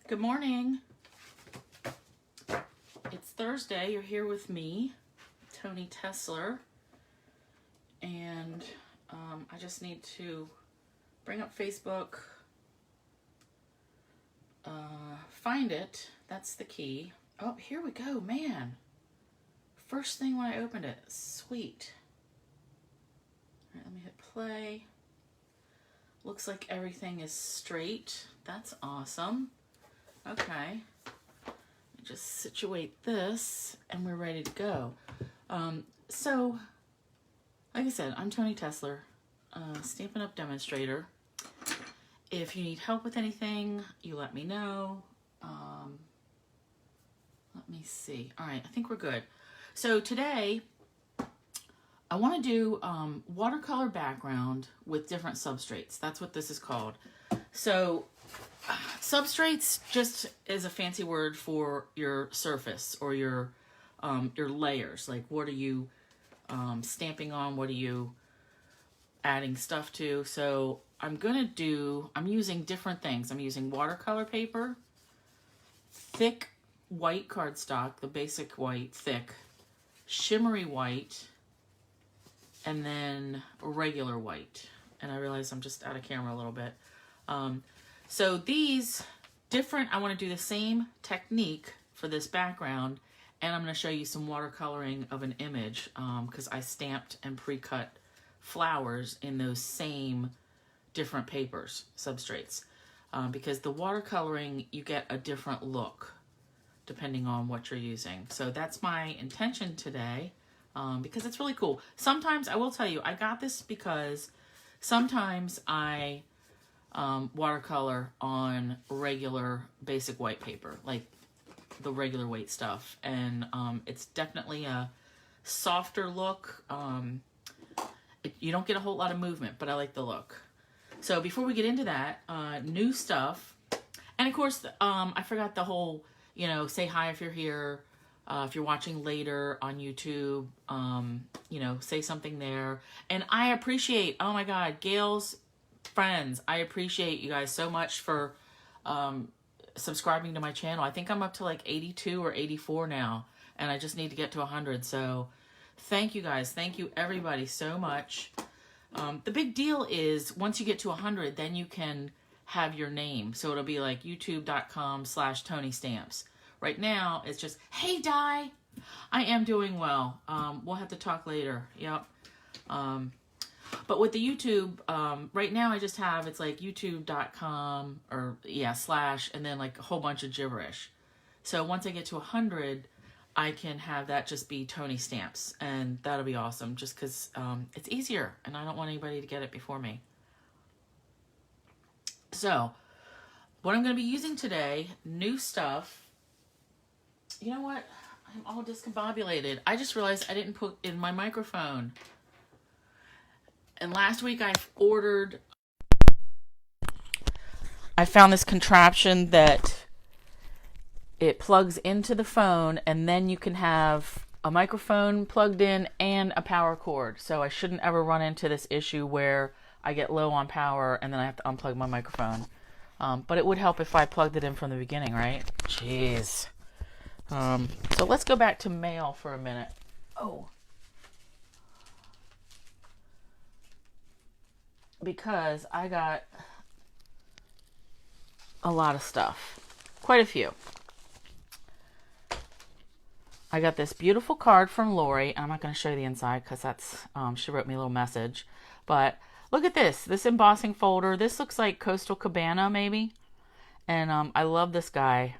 Good morning. It's Thursday. You're here with me, Toni Tesler, and I just need to bring up Facebook, find it. That's the key. Oh, here we go, man. First thing when I opened it. Sweet. All right, let me hit play. Looks like everything is straight. That's awesome. Okay. Just situate this and we're ready to go. So, like I said, I'm Toni Tesler, Stampin' Up! Demonstrator. If you need help with anything, you let me know. Let me see. All right, I think we're good. So today, I want to do watercolor background with different substrates. That's what this is called. So, substrates just is a fancy word for your surface or your layers. Like, what are you stamping on? What are you adding stuff to? So I'm using different things. I'm using watercolor paper, thick white cardstock, the basic white, thick, shimmery white, and then regular white. And I realize I'm just out of camera a little bit. So these different, I want to do the same technique for this background, and I'm going to show you some watercoloring of an image because I stamped and pre-cut flowers in those same different papers, substrates. Because the watercoloring, you get a different look depending on what you're using. So that's my intention today because it's really cool. Sometimes, I will tell you, I got this because sometimes I watercolor on regular basic white paper, like the regular weight stuff, and it's definitely a softer look. You don't get a whole lot of movement, but I like the look. So before we get into that, new stuff, and of course I forgot the whole, say hi if you're here, if you're watching later on YouTube, say something there. And I appreciate, oh my God, Gail's friends, I appreciate you guys so much for subscribing to my channel. I think I'm up to like 82 or 84 now, and I just need to get to 100. So thank you guys. Thank you everybody so much. The big deal is once you get to 100, then you can have your name. So it'll be like youtube.com/ToniStamps. Right now it's just, hey Di, I am doing well. We'll have to talk later. Yep. But with the YouTube, right now I just have, it's like youtube.com or / and then like a whole bunch of gibberish. So once I get to 100, I can have that just be ToniStamps, and that'll be awesome just because it's easier and I don't want anybody to get it before me. So what I'm going to be using today, new stuff. You know what? I'm all discombobulated. I just realized I didn't put in my microphone. And last week I found this contraption that it plugs into the phone, and then you can have a microphone plugged in and a power cord. So I shouldn't ever run into this issue where I get low on power and then I have to unplug my microphone. But it would help if I plugged it in from the beginning, right? Jeez. So let's go back to mail for a minute. Oh. Because I got a lot of stuff. Quite a few. I got this beautiful card from Lori. I'm not going to show you the inside because that's, she wrote me a little message. But look at this embossing folder. This looks like Coastal Cabana maybe. And I love this guy.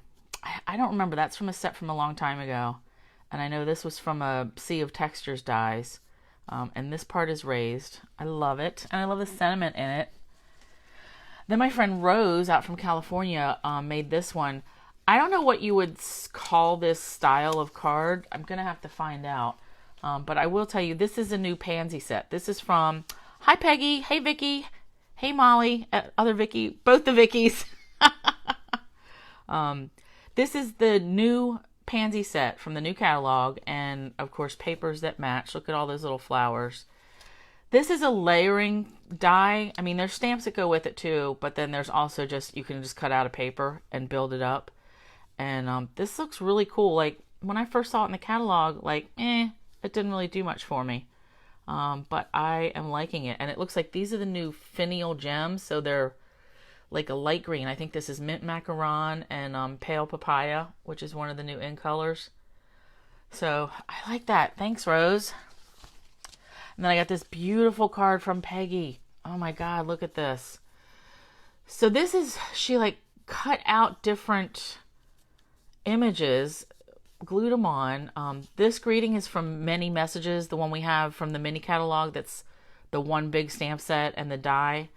I don't remember. That's from a set from a long time ago. And I know this was from a Sea of Textures dies. And this part is raised. I love it. And I love the sentiment in it. Then my friend Rose out from California made this one. I don't know what you would call this style of card. I'm going to have to find out. But I will tell you, this is a new pansy set. This is from, hi Peggy, hey Vicky, hey Molly, other Vicky, both the Vickies. This is the new pansy set from the new catalog. And of course, papers that match. Look at all those little flowers. This is a layering die. I mean, there's stamps that go with it too, but then there's also just, you can just cut out a paper and build it up. And this looks really cool. Like, when I first saw it in the catalog, like, it didn't really do much for me. But I am liking it. And it looks like these are the new finial gems. So they're like a light green. I think this is mint macaron and pale papaya, which is one of the new in colors. So I like that. Thanks, Rose. And then I got this beautiful card from Peggy. Oh my God, look at this. So this is, she like cut out different images, glued them on. This greeting is from Many Messages, the one we have from the mini catalog. That's the one big stamp set and the die,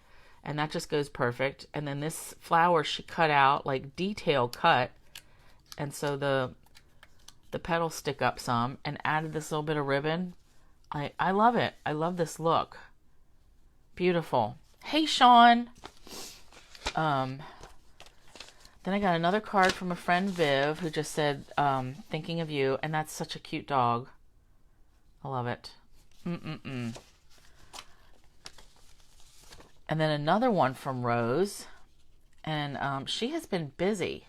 and that just goes perfect. And then this flower she cut out, like detail cut, and so the petals stick up some, and added this little bit of ribbon. I love it. I love this look. Beautiful. Hey, Sean. Then I got another card from a friend, Viv, who just said, thinking of you. And that's such a cute dog. I love it. And then another one from Rose. And she has been busy.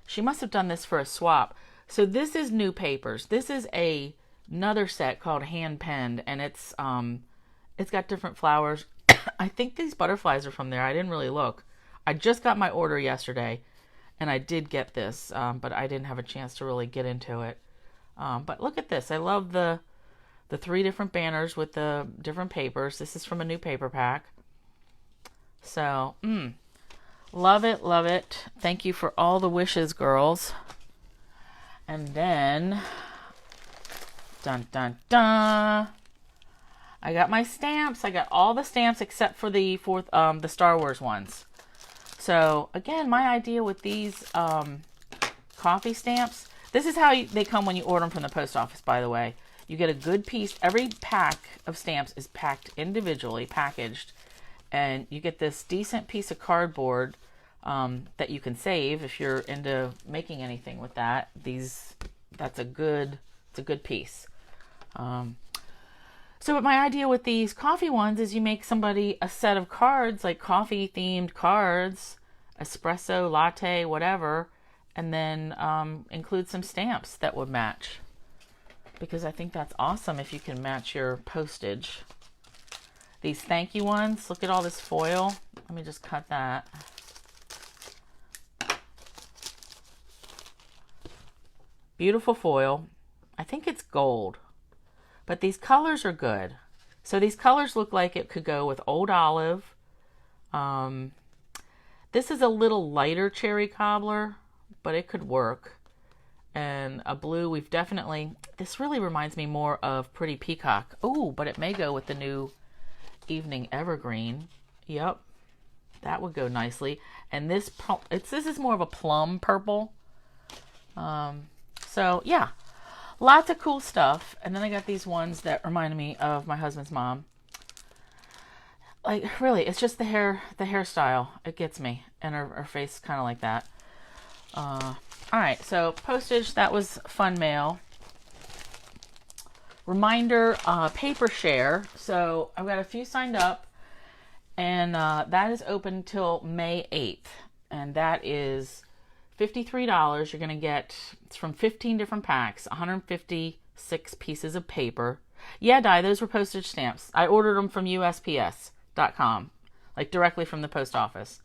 She must have done this for a swap. So this is new papers. This is another set called Hand Penned. And it's got different flowers. I think these butterflies are from there. I didn't really look. I just got my order yesterday. And I did get this, but I didn't have a chance to really get into it. But look at this. I love the 3 different banners with the different papers. This is from a new paper pack. So, love it, love it. Thank you for all the wishes, girls. And then, dun, dun, dun. I got my stamps. I got all the stamps except for the Star Wars ones. So, again, my idea with these coffee stamps, this is how they come when you order them from the post office, by the way. You get a good piece. Every pack of stamps is packed individually, packaged. And you get this decent piece of cardboard that you can save if you're into making anything with that. It's a good piece. So my idea with these coffee ones is you make somebody a set of cards, like coffee themed cards, espresso, latte, whatever, and then include some stamps that would match. Because I think that's awesome if you can match your postage. These thank you ones, look at all this foil. Let me just cut that. Beautiful foil. I think it's gold. But these colors are good. So these colors look like it could go with Old Olive. This is a little lighter cherry cobbler, but it could work. And a blue, this really reminds me more of Pretty Peacock. Oh, but it may go with the new Evening Evergreen. Yep, that would go nicely. And this is more of a plum purple. So yeah. Lots of cool stuff. And then I got these ones that reminded me of my husband's mom. Like, really, it's just the hairstyle. It gets me. And her face kind of like that. Alright, so postage, that was fun mail. Reminder, paper share. So I've got a few signed up. And that is open till May 8th. And that is $53. You're going to get, it's from 15 different packs, 156 pieces of paper. Yeah, Di, those were postage stamps. I ordered them from USPS.com, like directly from the post office.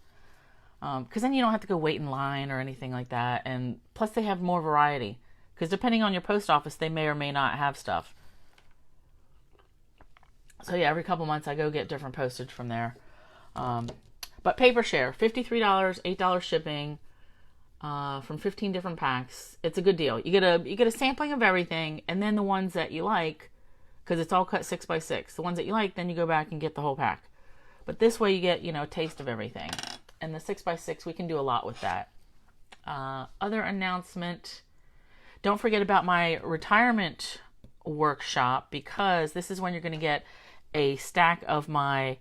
Because then you don't have to go wait in line or anything like that. And plus they have more variety. Because depending on your post office, they may or may not have stuff. So yeah, every couple months I go get different postage from there. But paper share, $53, $8 shipping. From 15 different packs. It's a good deal. You get a sampling of everything, and then the ones that you like, because it's all cut 6x6. The ones that you like, then you go back and get the whole pack. But this way you get, a taste of everything. And the 6x6, we can do a lot with that. Other announcement, don't forget about my retirement workshop, because this is when you're going to get a stack of my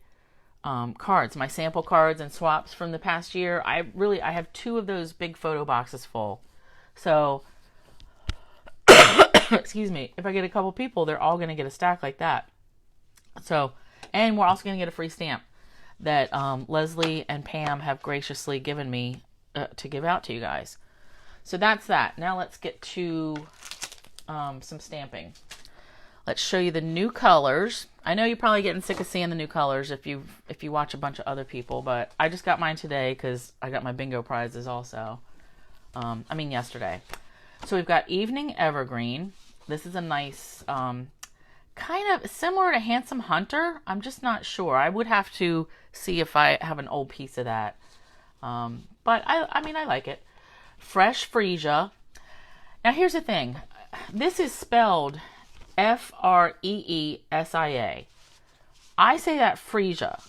cards, my sample cards and swaps from the past year. I have 2 of those big photo boxes full. So, excuse me, if I get a couple people, they're all going to get a stack like that. So, And we're also going to get a free stamp that Leslie and Pam have graciously given me to give out to you guys. So that's that. Now let's get to some stamping. Let's show you the new colors. I know you're probably getting sick of seeing the new colors if you watch a bunch of other people, but I just got mine today because I got my bingo prizes also. Yesterday. So we've got Evening Evergreen. This is a nice, kind of similar to Handsome Hunter. I'm just not sure. I would have to see if I have an old piece of that. But I like it. Fresh Freesia. Now here's the thing. This is spelled Freesia. I say that Freesia.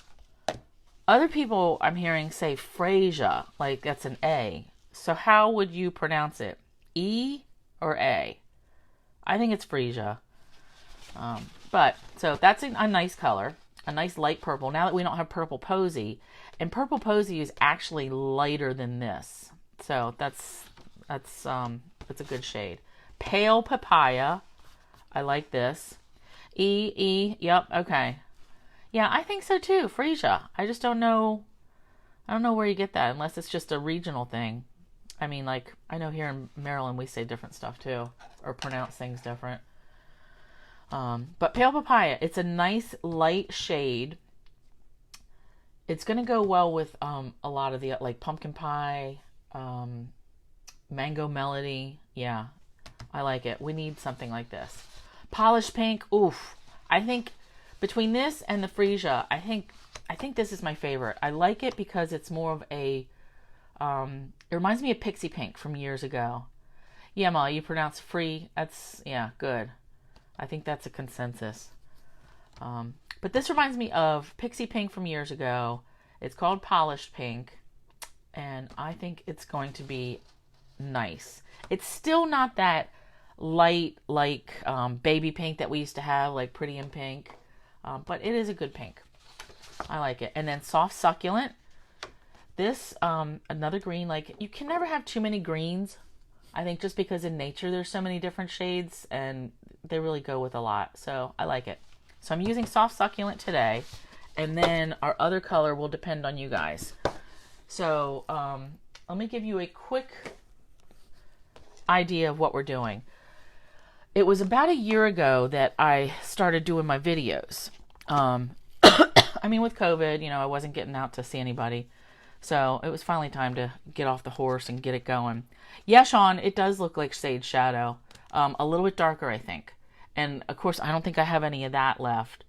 Other people I'm hearing say Freesia, like that's an A. So how would you pronounce it? E or A? I think it's Freesia. So that's a nice color, a nice light purple. Now that we don't have Purple Posy, and Purple Posy is actually lighter than this, so that's a good shade. Pale Papaya. I like this. Yep, okay. Yeah, I think so too, Freesia. I just don't know. I don't know where you get that, unless it's just a regional thing. I mean, like, I know here in Maryland we say different stuff too, or pronounce things different. But Pale Papaya, it's a nice light shade. It's going to go well with a lot of the, like, Pumpkin Pie, Mango Melody. Yeah, I like it. We need something like this. Polished Pink, oof. I think between this and the Freesia, I think this is my favorite. I like it because it's more of a, it reminds me of Pixie Pink from years ago. Yeah, Ma, you pronounce free. That's, yeah, good. I think that's a consensus. But this reminds me of Pixie Pink from years ago. It's called Polished Pink, and I think it's going to be nice. It's still not that light like baby pink that we used to have, like Pretty in Pink, but it is a good pink. I like it. And then Soft Succulent. This another green. Like, you can never have too many greens, I think, just because in nature there's so many different shades and they really go with a lot. So I like it. So I'm using Soft Succulent today, and then our other color will depend on you guys. So let me give you a quick idea of what we're doing. It was about a year ago that I started doing my videos. With COVID, I wasn't getting out to see anybody. So it was finally time to get off the horse and get it going. Yeah, Sean, it does look like Sage Shadow. A little bit darker, I think. And, of course, I don't think I have any of that left.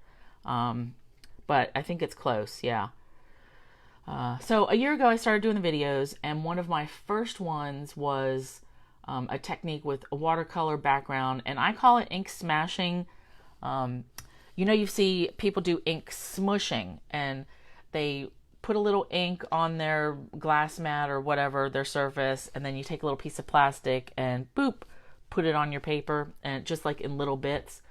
But I think it's close, yeah. So a year ago, I started doing the videos, and one of my first ones was a technique with a watercolor background, and I call it ink smashing. You see people do ink smushing, and they put a little ink on their glass mat or whatever, their surface, and then you take a little piece of plastic and boop, put it on your paper, and just like in little bits.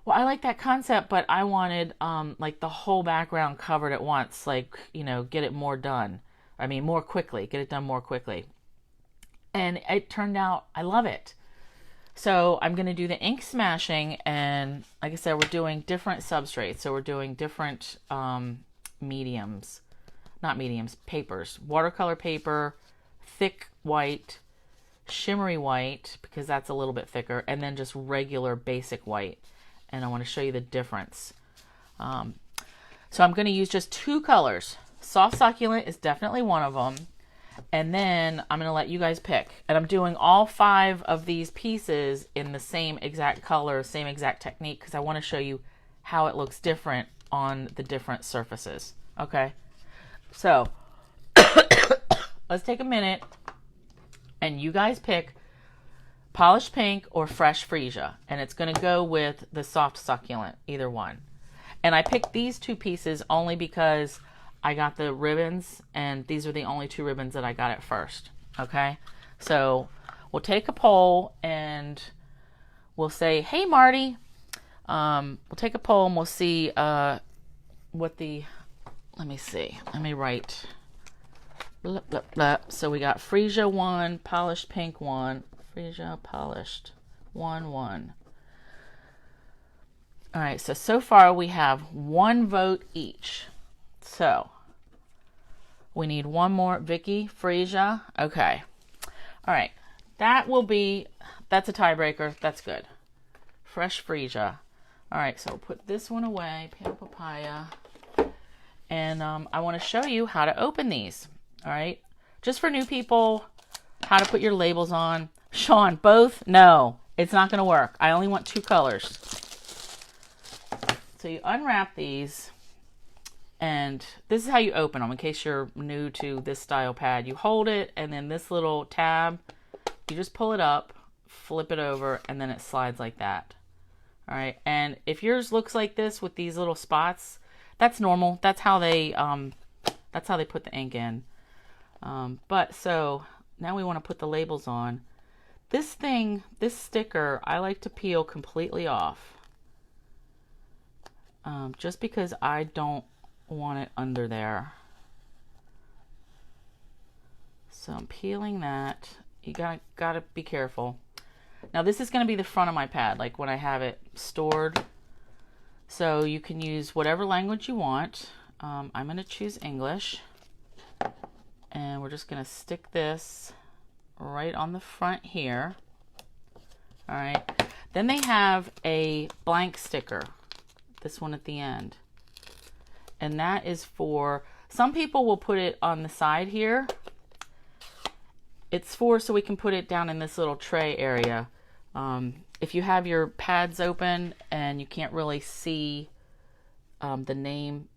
Well, I like that concept, but I wanted like the whole background covered at once, like, get it more done. More quickly, get it done more quickly. And it turned out, I love it. So I'm going to do the ink smashing, and like I said, we're doing different substrates. So we're doing different papers. Watercolor paper, thick white, shimmery white, because that's a little bit thicker, and then just regular basic white. And I want to show you the difference. So I'm going to use just two colors. Soft Succulent is definitely one of them. And then I'm going to let you guys pick. And I'm doing all 5 of these pieces in the same exact color, same exact technique, because I want to show you how it looks different on the different surfaces. Okay? So, let's take a minute and you guys pick Polished Pink or Fresh Freesia. And it's going to go with the Soft Succulent, either one. And I picked these 2 pieces only because I got the ribbons, and these are the only 2 ribbons that I got at first. Okay? So we'll take a poll and we'll say, hey, Marty. We'll take a poll and we'll see what the, let me see. Let me write. Blah, blah, blah. So we got Freesia 1, Polished Pink 1, Freesia Polished 1, 1. All right, so far we have 1 vote each. So we need one more. Vicky, Frisia. Okay. All right. That's a tiebreaker. That's good. Fresh Frisia. All right, so we'll put this one away. Pale Papaya. And I want to show you how to open these. All right. Just for new people, how to put your labels on. Sean, both? No, it's not going to work. I only want 2 colors. So you unwrap these, and this is how you open them in case you're new to this style pad. You hold it, and then this little tab, you just pull it up, flip it over, and then it slides like that. All right, and if yours looks like this with these little spots, that's normal. That's how they put the ink in. But so now we want to put the labels on. This sticker, I like to peel completely off. Just because I don't want it under there. So I'm peeling that. You gotta be careful. Now this is going to be the front of my pad, like when I have it stored. So you can use whatever language you want. I'm going to choose English. And we're just going to stick this right on the front here. All right. Then they have a blank sticker. This one at the end. And that is for, some people will put it on the side here. It's for so we can put it down in this little tray area. If you have your pads open and you can't really see the name,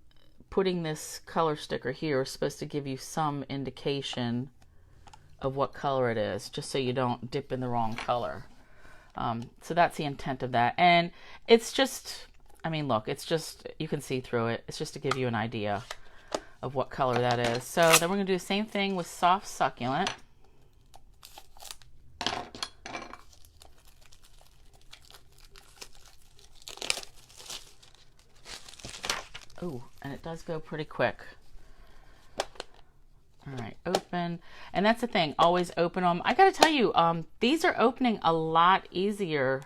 putting this color sticker here is supposed to give you some indication of what color it is, just so you don't dip in the wrong color. So that's the intent of that. And it's just, I mean, look, it's just, you can see through it. It's just to give you an idea of what color that is. So then we're going to do the same thing with Soft Succulent. Ooh, and it does go pretty quick. All right, open. And that's the thing, always open them. I got to tell you, these are opening a lot easier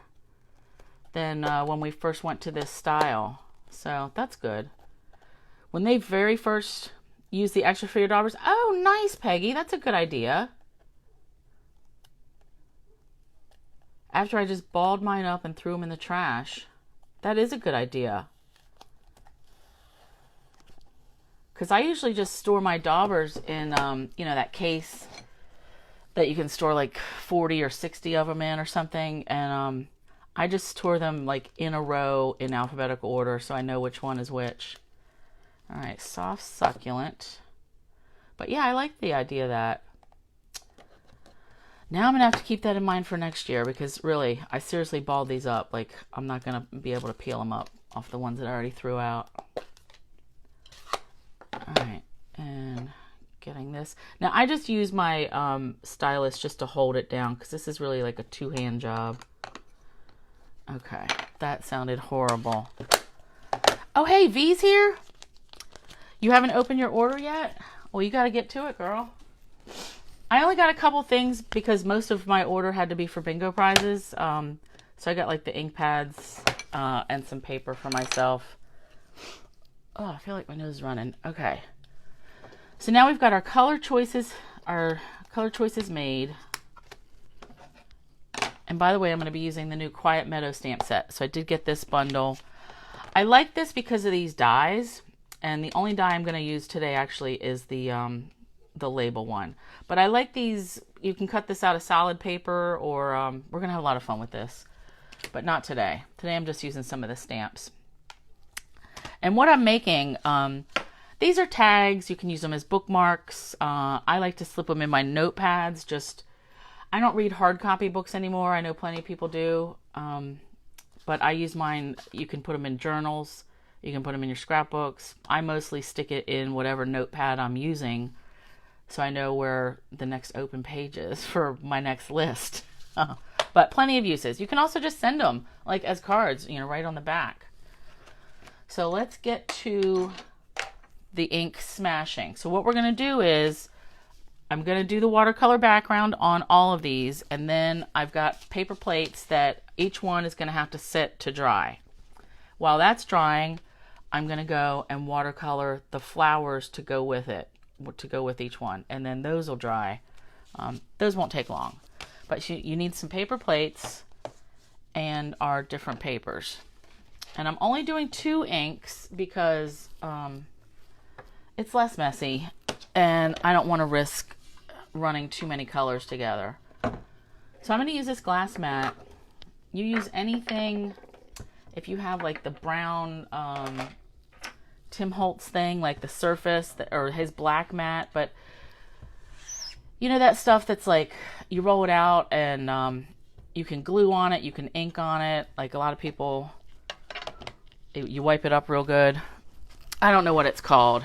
than when we first went to this style. So that's good. When they very first used the extra for your daughters, oh, nice, Peggy. That's a good idea. After I just balled mine up and threw them in the trash, that is a good idea. Because I usually just store my daubers in, you know, that case that you can store like 40 or 60 of them in or something. And I just store them like in a row in alphabetical order so I know which one is which. All right, Soft Succulent. But yeah, I like the idea of that. Now I'm going to have to keep that in mind for next year because really, I seriously balled these up. Like, I'm not going to be able to peel them up off the ones that I already threw out. Alright, and getting this. Now, I just use my stylus just to hold it down because this is really like a two-hand job. Okay, that sounded horrible. Oh, hey, V's here? You haven't opened your order yet? Well, you got to get to it, girl. I only got a couple things because most of my order had to be for bingo prizes. So I got like the ink pads and some paper for myself. Oh, I feel like my nose is running. Okay. So now we've got our color choices made. And by the way, I'm going to be using the new Quiet Meadow stamp set. So I did get this bundle. I like this because of these dies. And the only die I'm going to use today actually is the label one. But I like these. You can cut this out of solid paper or we're going to have a lot of fun with this. But not today. Today I'm just using some of the stamps. And what I'm making, these are tags. You can use them as bookmarks. I like to slip them in my notepads. I don't read hard copy books anymore. I know plenty of people do. But I use mine. You can put them in journals. You can put them in your scrapbooks. I mostly stick it in whatever notepad I'm using so I know where the next open page is for my next list. But plenty of uses. You can also just send them like as cards, you know, right on the back. So let's get to the ink smashing. So what we're going to do is I'm going to do the watercolor background on all of these. And then I've got paper plates that each one is going to have to sit to dry. While that's drying, I'm going to go and watercolor the flowers to go with it, to go with each one. And then those will dry. Those won't take long. But you need some paper plates and our different papers. And I'm only doing 2 inks because it's less messy. And I don't want to risk running too many colors together. So I'm going to use this glass mat. You use anything, if you have like the brown Tim Holtz thing, like the Surface, or his black mat, but you know that stuff that's like, you roll it out and you can glue on it, you can ink on it, like a lot of people, you wipe it up real good. I don't know what it's called.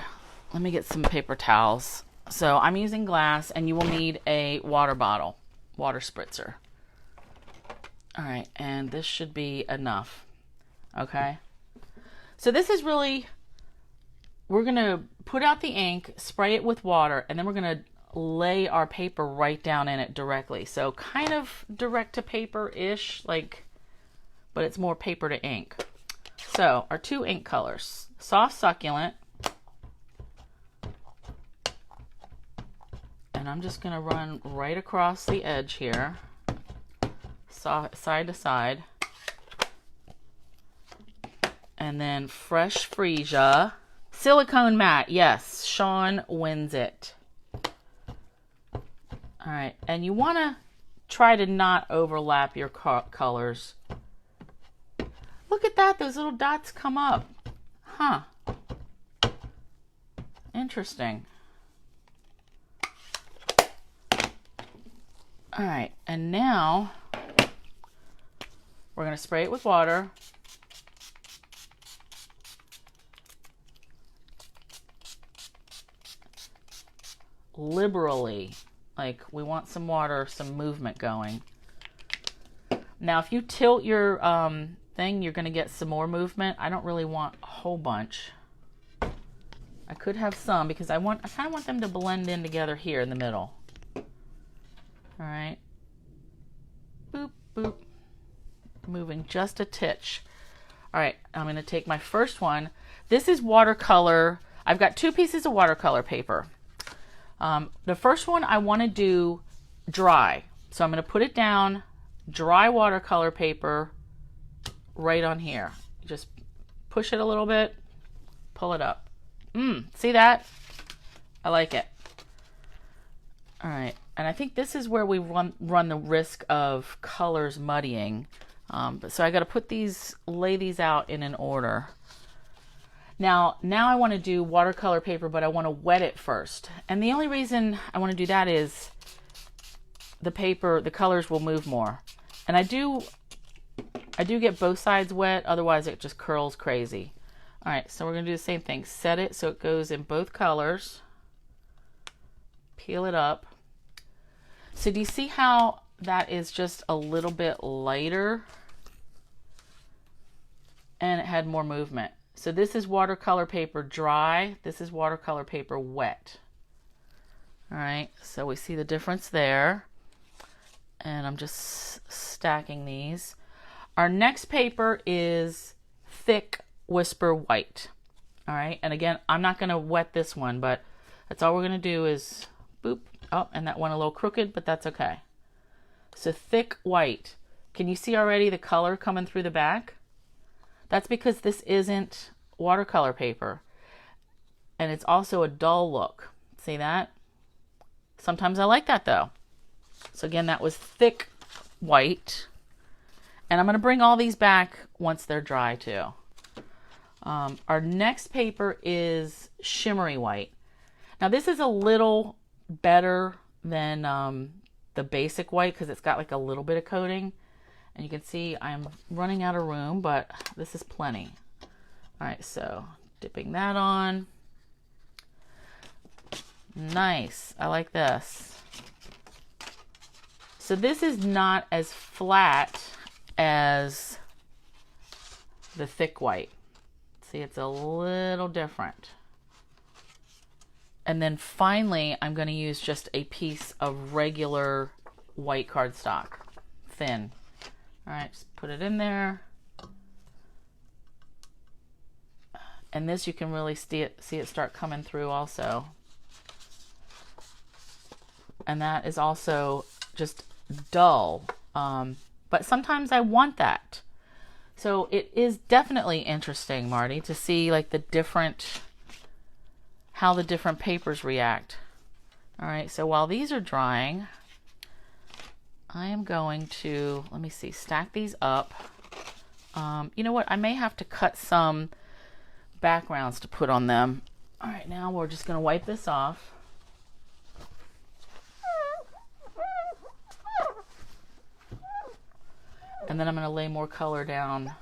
Let me get some paper towels. So I'm using glass, and you will need a water bottle, water spritzer. All right, and this should be enough, okay? So this is really, we're gonna put out the ink, spray it with water, and then we're gonna lay our paper right down in it directly. So kind of direct to paper-ish, like, but it's more paper to ink. So our 2 ink colors, Soft Succulent, and I'm just gonna run right across the edge here, side to side. And then Fresh Freesia. Silicone Matte. Yes, Sean wins it. All right. And you want to try to not overlap your colors. Look at that. Those little dots come up. Huh. Interesting. All right. And now we're going to spray it with water. Liberally, like we want some water, some movement going. Now if you tilt your thing, you're going to get some more movement. I don't really want a whole bunch. I could have some because I kind of want them to blend in together here in the middle. All right, boop boop, moving just a titch. All right, I'm going to take my first one. This is watercolor. I've got 2 pieces of watercolor paper. The first one I want to do dry. So I'm going to put it down, dry watercolor paper right on here. Just push it a little bit, pull it up. See that? I like it. All right. And I think this is where we run the risk of colors muddying. So I got to lay these out in an order. Now I want to do watercolor paper, but I want to wet it first. And the only reason I want to do that is the colors will move more. And I do get both sides wet, otherwise it just curls crazy. All right, so we're going to do the same thing. Set it so it goes in both colors. Peel it up. So do you see how that is just a little bit lighter? And it had more movement. So this is watercolor paper dry. This is watercolor paper wet. All right, so we see the difference there. And I'm just stacking these. Our next paper is thick Whisper White. All right, and again, I'm not going to wet this one, but that's all we're going to do is boop. Oh, and that went a little crooked, but that's okay. So thick white. Can you see already the color coming through the back? That's because this isn't watercolor paper. And it's also a dull look. See that? Sometimes I like that though. So again, that was thick white. And I'm going to bring all these back once they're dry too. Our next paper is Shimmery White. Now this is a little better than the basic white because it's got like a little bit of coating. And you can see I'm running out of room, but this is plenty. All right, so dipping that on. Nice, I like this. So this is not as flat as the thick white. See, it's a little different. And then finally, I'm going to use just a piece of regular white cardstock, thin. All right, just put it in there. And this you can really see it start coming through also. And that is also just dull. But sometimes I want that. So it is definitely interesting, Marty, to see like how the different papers react. All right, so while these are drying, I am going to, let me see, stack these up. You know what? I may have to cut some backgrounds to put on them. All right, now we're just going to wipe this off. And then I'm going to lay more color down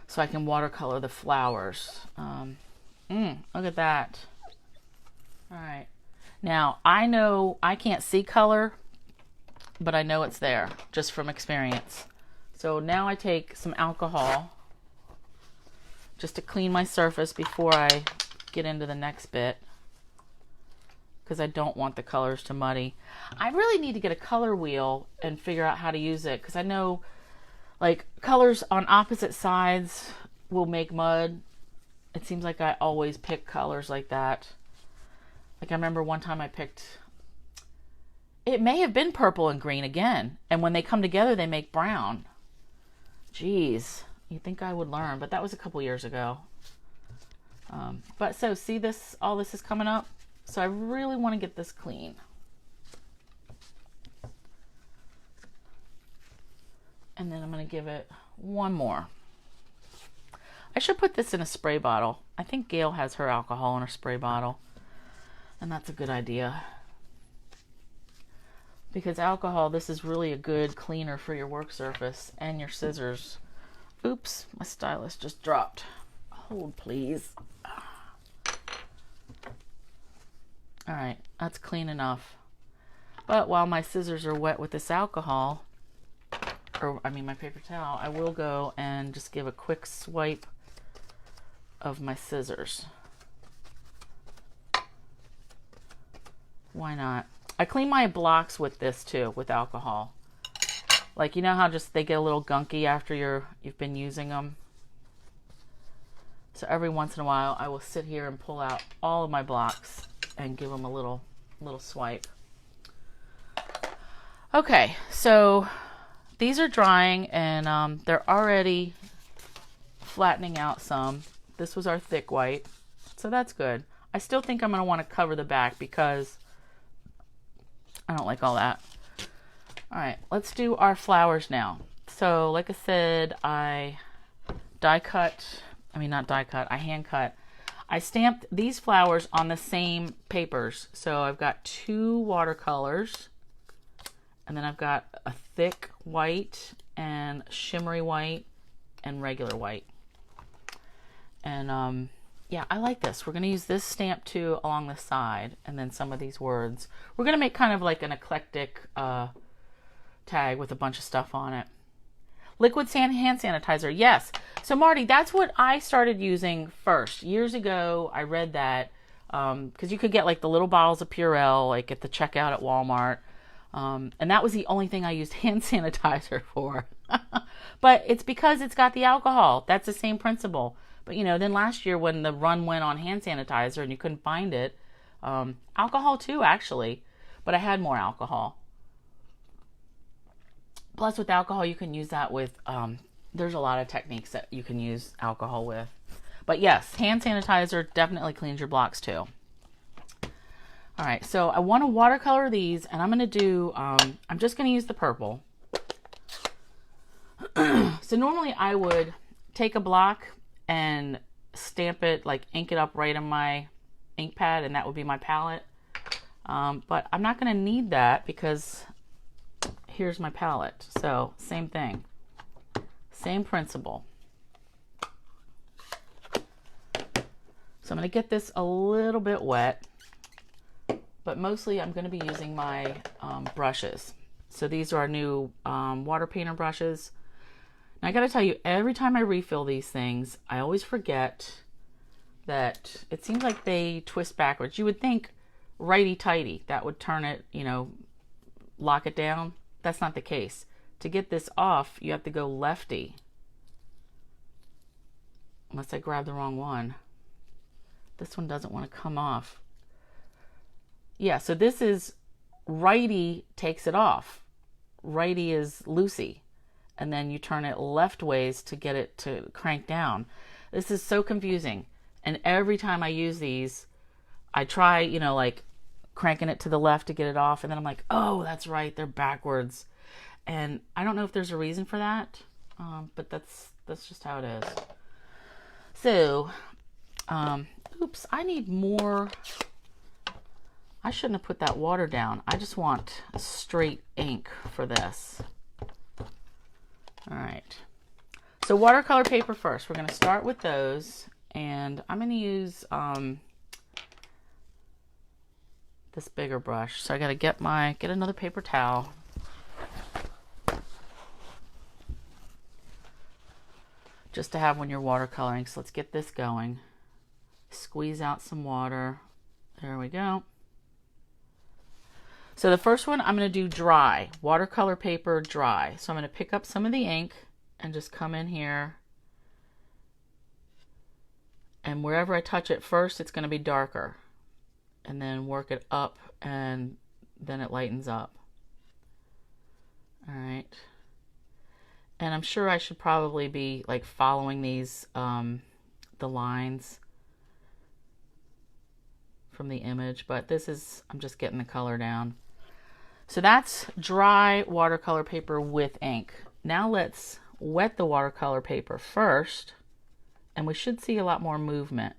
so I can watercolor the flowers. Look at that. All right. Now, I know I can't see color, but I know it's there just from experience. So now I take some alcohol just to clean my surface before I get into the next bit, because I don't want the colors to muddy. I really need to get a color wheel and figure out how to use it, because I know like colors on opposite sides will make mud. It seems like I always pick colors like that. Like I remember one time I picked, it may have been purple and green again, and when they come together they make brown. Jeez, you'd think I would learn, but that was a couple years ago. But so see this, all this is coming up. So I really want to get this clean. And then I'm going to give it one more. I should put this in a spray bottle. I think Gail has her alcohol in her spray bottle. And that's a good idea. Because alcohol, this is really a good cleaner for your work surface and your scissors. Oops, my stylus just dropped. Hold, please. All right, that's clean enough. But while my scissors are wet with this alcohol, or I mean my paper towel, I will go and just give a quick swipe of my scissors. Why not? I clean my blocks with this too, with alcohol. Like, you know how just they get a little gunky after you've been using them? So every once in a while I will sit here and pull out all of my blocks and give them a little swipe. Okay, so these are drying, and they're already flattening out some. This was our thick white, so that's good. I still think I'm going to want to cover the back because I don't like all that. All right, let's do our flowers now. So like I said, I hand cut. I stamped these flowers on the same papers. So I've got 2 watercolors, and then I've got a thick white and shimmery white and regular white. And yeah, I like this. We're going to use this stamp too along the side, and then some of these words. We're going to make kind of like an eclectic tag with a bunch of stuff on it. Liquid hand sanitizer, yes. So Marty, that's what I started using first. Years ago, I read that because you could get like the little bottles of Purell like at the checkout at Walmart. And that was the only thing I used hand sanitizer for. But it's because it's got the alcohol. That's the same principle. But you know, then last year when the run went on hand sanitizer and you couldn't find it, alcohol too actually, but I had more alcohol. Plus with alcohol you can use that with, there's a lot of techniques that you can use alcohol with. But yes, hand sanitizer definitely cleans your blocks too. All right, so I want to watercolor these, and I'm going to do, I'm just going to use the purple. So normally I would take a block and stamp it, like ink it up right on my ink pad, and that would be my palette. But I'm not going to need that because here's my palette. So same thing, same principle. So I'm going to get this a little bit wet, but mostly I'm going to be using my brushes. So these are our new water painter brushes. Now I got to tell you, every time I refill these things, I always forget that it seems like they twist backwards. You would think righty-tighty, that would turn it, you know, lock it down. That's not the case. To get this off, you have to go lefty. unless I grab the wrong one. This one doesn't want to come off. Yeah, so this is righty takes it off. Righty is loosey. And then you turn it left ways to get it to crank down. This is so confusing. And every time I use these, I try, you know, like cranking it to the left to get it off. And then I'm like, oh, that's right, they're backwards. And I don't know if there's a reason for that, but that's just how it is. So, oops, I need more. I shouldn't have put that water down. I just want straight ink for this. All right. So watercolor paper first. We're going to start with those. And I'm going to use this bigger brush. So I got to get another paper towel. Just to have when you're watercoloring. So let's get this going. Squeeze out some water. There we go. So the first one I'm going to do dry, watercolor paper dry. So I'm going to pick up some of the ink and just come in here. And wherever I touch it first, it's going to be darker. And then work it up and then it lightens up. All right. And I'm sure I should probably be like following these, the lines from the image, but this is, I'm just getting the color down. So that's dry watercolor paper with ink. Now let's wet the watercolor paper first, and we should see a lot more movement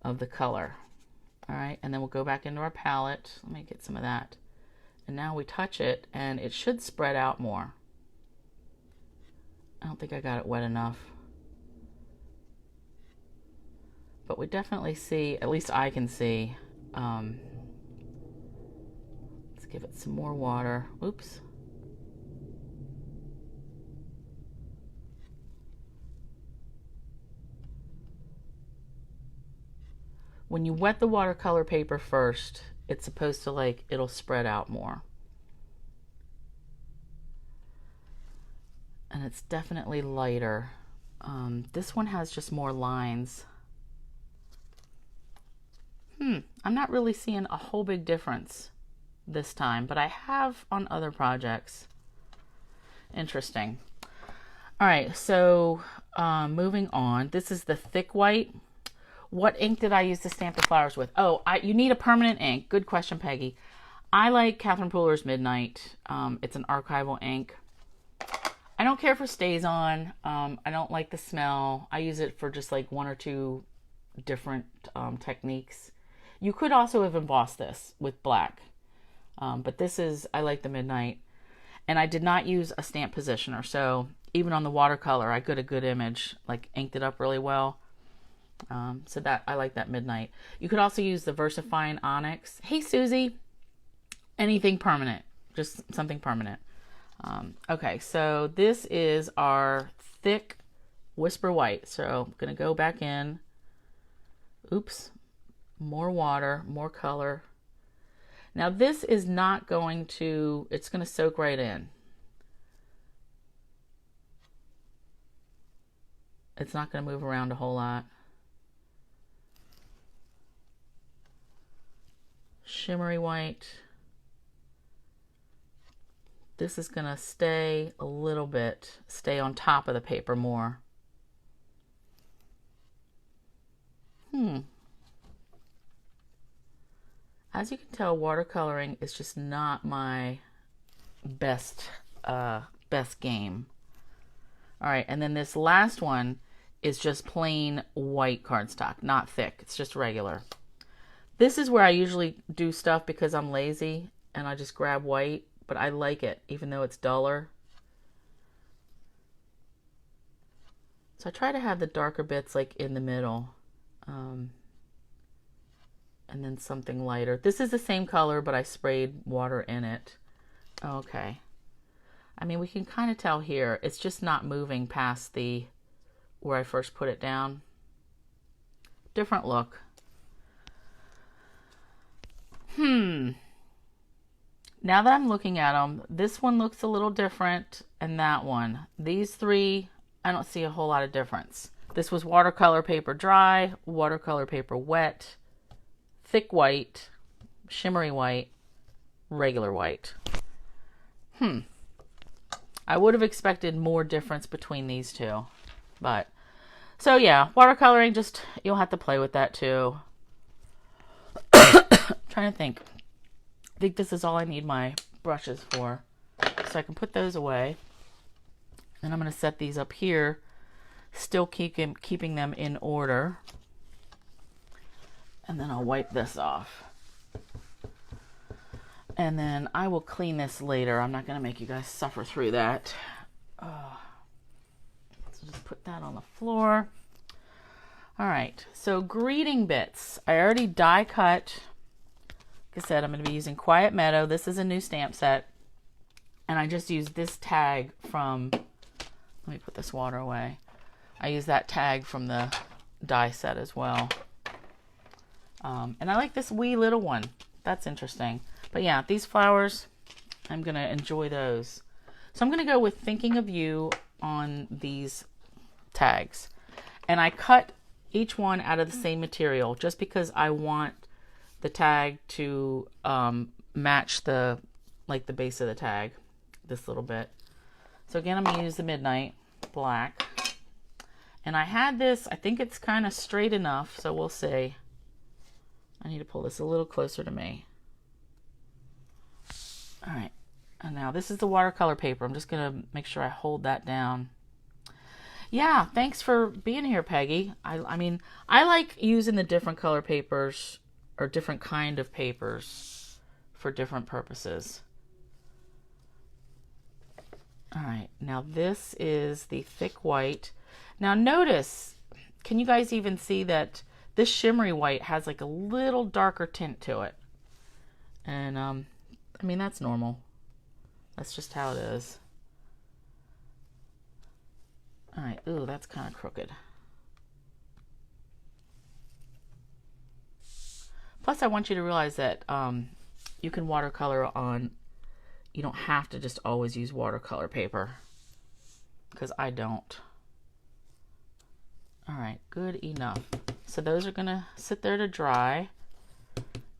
of the color. All right, and then we'll go back into our palette. Let me get some of that. And now we touch it, and it should spread out more. I don't think I got it wet enough. But we definitely see, at least I can see, let's give it some more water. Oops. When you wet the watercolor paper first, it's supposed to it'll spread out more. And it's definitely lighter. This one has just more lines. I'm not really seeing a whole big difference this time, but I have on other projects. Interesting. All right, so moving on. This is the thick white. What ink did I use to stamp the flowers with? Oh, you need a permanent ink. Good question, Peggy. I like Catherine Pooler's Midnight. It's an archival ink. I don't care if it stays on. I don't like the smell. I use it for just like one or two different techniques. You could also have embossed this with black. But this is, I like the Midnight. And I did not use a stamp positioner. So even on the watercolor, I got a good image, like inked it up really well. So that, I like that Midnight. You could also use the VersaFine Onyx. Hey, Susie. Anything permanent. Just something permanent. Okay, so this is our thick Whisper White. So I'm going to go back in. Oops. More water, more color. Now this is not going to, it's going to soak right in. It's not going to move around a whole lot. Shimmery White. This is going to stay a little bit, stay on top of the paper more. As you can tell, watercoloring is just not my best game. All right, and then this last one is just plain white cardstock, not thick. It's just regular. This is where I usually do stuff because I'm lazy and I just grab white, but I like it even though it's duller. So I try to have the darker bits like in the middle. And then something lighter. This is the same color, but I sprayed water in it. Okay. I mean, we can kind of tell here. It's just not moving past the where I first put it down. Different look. Now that I'm looking at them, this one looks a little different, and that one. These three, I don't see a whole lot of difference. This was watercolor paper dry, watercolor paper wet, thick white, shimmery white, regular white. I would have expected more difference between these two. But, so yeah, watercoloring, just, you'll have to play with that too. Trying to think. I think this is all I need my brushes for. So I can put those away. And I'm going to set these up here, still keeping them in order. And then I'll wipe this off. And then I will clean this later. I'm not going to make you guys suffer through that. So just put that on the floor. All right, so greeting bits. I already die cut. Like I said, I'm going to be using Quiet Meadow. This is a new stamp set. And I just used this tag from, let me put this water away. I used that tag from the die set as well. And I like this wee little one. That's interesting. But yeah, these flowers, I'm going to enjoy those. So I'm going to go with Thinking of You on these tags. And I cut each one out of the same material just because I want the tag to match the base of the tag, this little bit. So again, I'm going to use the Midnight Black. And I had this, I think it's kind of straight enough, so we'll see. I need to pull this a little closer to me. All right, and now this is the watercolor paper. I'm just going to make sure I hold that down. Yeah, thanks for being here, Peggy. I mean, I like using the different color papers or different kind of papers for different purposes. All right, now this is the thick white. Now notice, can you guys even see that this shimmery white has like a little darker tint to it? And I mean, that's normal. That's just how it is. All right. Ooh, that's kind of crooked. Plus, I want you to realize that you can watercolor on, you don't have to just always use watercolor paper, because I don't. All right, good enough. So those are going to sit there to dry.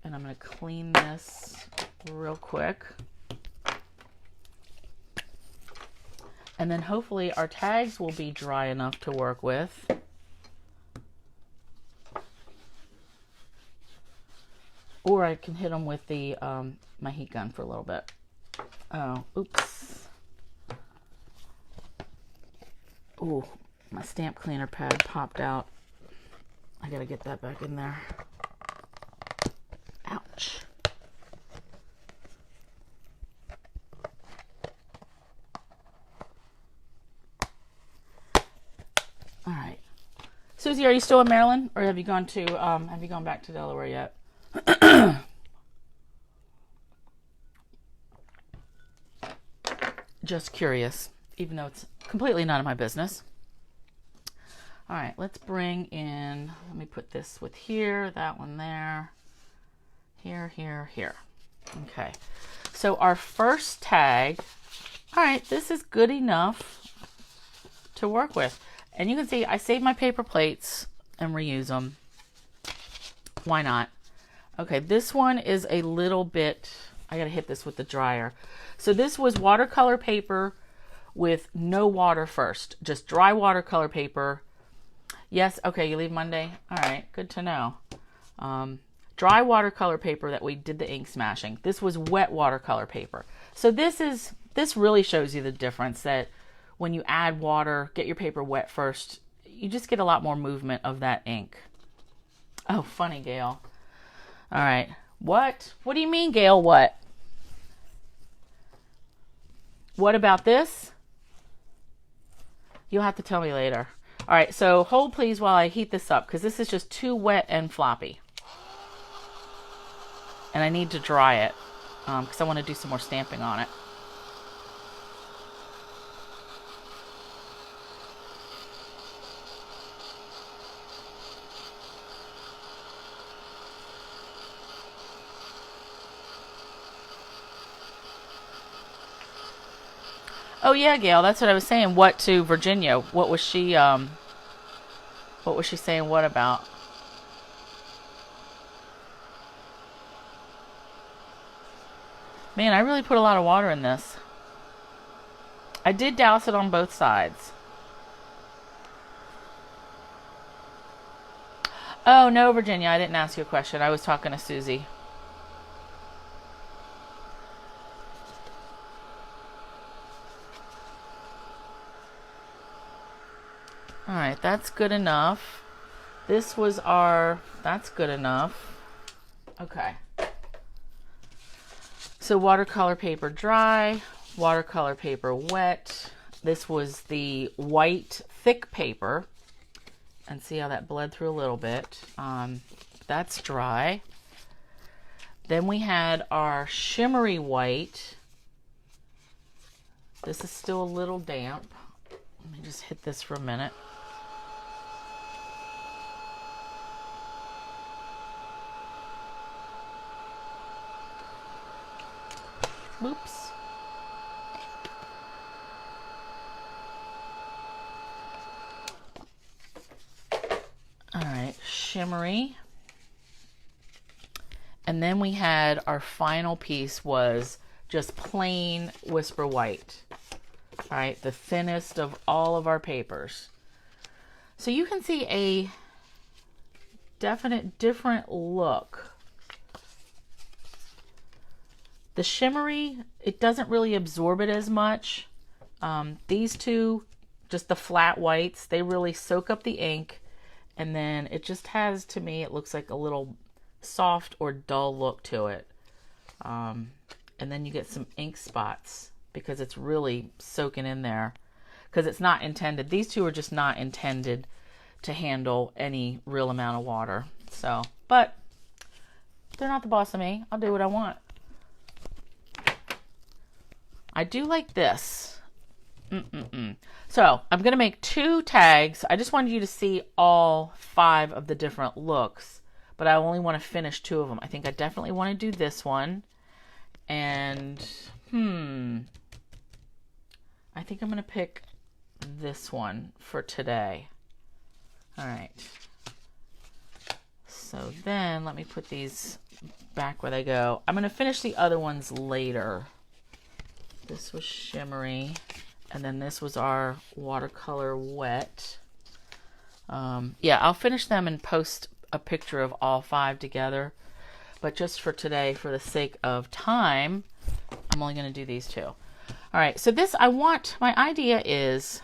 And I'm going to clean this real quick. And then hopefully our tags will be dry enough to work with. Or I can hit them with the my heat gun for a little bit. Oh, oops. Ooh, my stamp cleaner pad popped out. I gotta get that back in there. Ouch. All right. Susie, are you still in Maryland, or have you gone back to Delaware yet? Just curious, even though it's completely none of my business. All right, let's bring in, let me put this with here, that one there, here, here, here. Okay, so our first tag, all right, this is good enough to work with. And you can see I saved my paper plates and reuse them. Why not? Okay, this one is a little bit, I gotta hit this with the dryer. So this was watercolor paper with no water first, just dry watercolor paper. Yes, okay, you leave Monday? All right, good to know. Dry watercolor paper that we did the ink smashing. This was wet watercolor paper. So this really shows you the difference, that when you add water, get your paper wet first, you just get a lot more movement of that ink. Oh, funny, Gail. All right. What? What do you mean, Gail, what? What about this? You'll have to tell me later. All right, so hold please while I heat this up, because this is just too wet and floppy. And I need to dry it, because I want to do some more stamping on it. Oh yeah, Gail, that's what I was saying. What to Virginia? What was she, What was she saying what about? Man, I really put a lot of water in this. I did douse it on both sides. Oh, no, Virginia, I didn't ask you a question. I was talking to Susie. All right, that's good enough. This was our, that's good enough. Okay. So watercolor paper dry, watercolor paper wet. This was the white thick paper. And see how that bled through a little bit. That's dry. Then we had our shimmery white. This is still a little damp. Let me just hit this for a minute. Whoops. All right, shimmery. And then we had our final piece was just plain Whisper White. All right, the thinnest of all of our papers. So you can see a definite different look. The shimmery, it doesn't really absorb it as much. These two, just the flat whites, they really soak up the ink. And then it just has, to me, it looks like a little soft or dull look to it. And then you get some ink spots because it's really soaking in there. Because it's not intended, these two are just not intended to handle any real amount of water. So, but they're not the boss of me. I'll do what I want. I do like this. So I'm going to make 2 tags. I just wanted you to see all 5 of the different looks, but I only want to finish 2 of them. I think I definitely want to do this one. And, I think I'm going to pick this one for today. All right. So then let me put these back where they go. I'm going to finish the other ones later. This was shimmery, and then this was our watercolor wet. Yeah, I'll finish them and post a picture of all 5 together. But just for today, for the sake of time, I'm only going to do these 2. All right, so this, my idea is,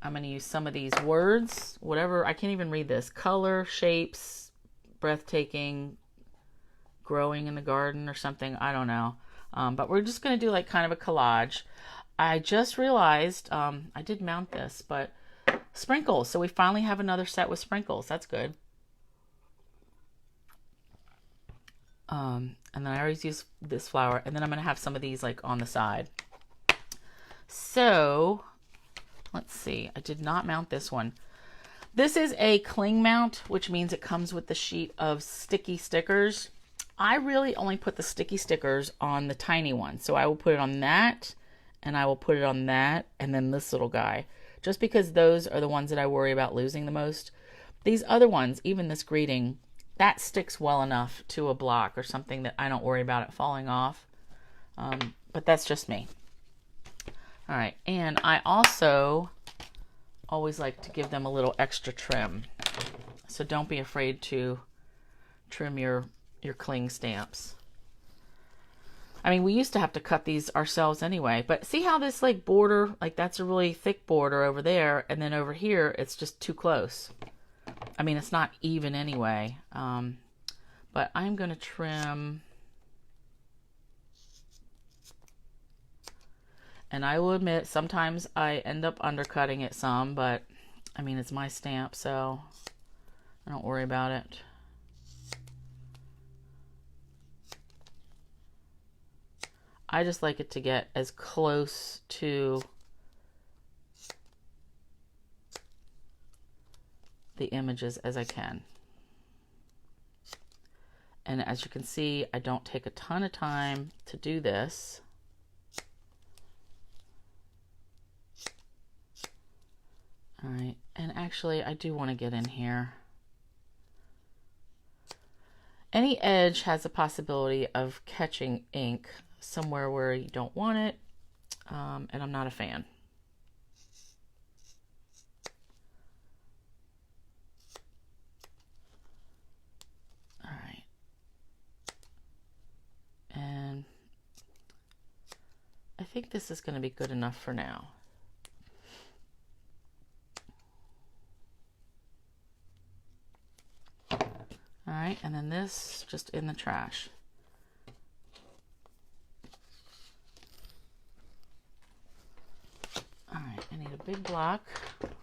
I'm going to use some of these words, whatever, I can't even read this. Color, shapes, breathtaking, growing in the garden or something, I don't know. But we're just going to do like kind of a collage. I just realized, I did mount this, but sprinkles. So we finally have another set with sprinkles. That's good. And then I always use this flower. And then I'm going to have some of these like on the side. So let's see. I did not mount this one. This is a cling mount, which means it comes with the sheet of sticky stickers. I really only put the sticky stickers on the tiny one. So I will put it on that, and I will put it on that, and then this little guy. Just because those are the ones that I worry about losing the most. These other ones, even this greeting, that sticks well enough to a block or something that I don't worry about it falling off. But that's just me. All right, and I also always like to give them a little extra trim. So don't be afraid to trim your cling stamps. I mean, we used to have to cut these ourselves anyway, but see how this like border, like that's a really thick border over there, and then over here it's just too close. I mean, it's not even anyway. But I'm going to trim, and I will admit sometimes I end up undercutting it some, but I mean, it's my stamp, so I don't worry about it. I just like it to get as close to the images as I can. And as you can see, I don't take a ton of time to do this. All right, and actually I do want to get in here. Any edge has a possibility of catching ink somewhere where you don't want it, and I'm not a fan. All right. And I think this is going to be good enough for now. All right, and then this just in the trash. All right, I need a big block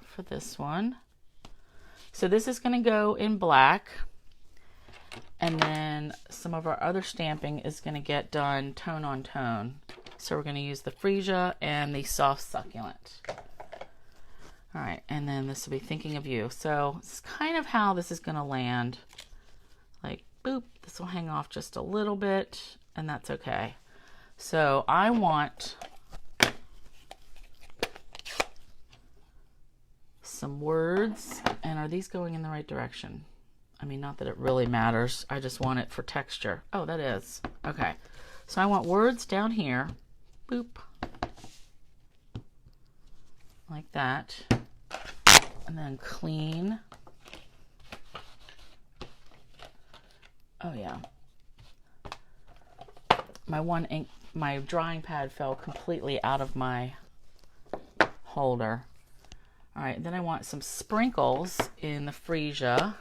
for this one. So this is going to go in black, and then some of our other stamping is going to get done tone on tone. So we're going to use the freesia and the soft succulent. All right, and then this will be thinking of you. So it's kind of how this is going to land. Like, boop, this will hang off just a little bit, and that's okay. So I want some words, and are these going in the right direction? I mean, not that it really matters. I just want it for texture. Oh, that is. Okay. So I want words down here. Boop. Like that. And then clean. Oh yeah. My drawing pad fell completely out of my holder. All right, then I want some sprinkles in the freesia.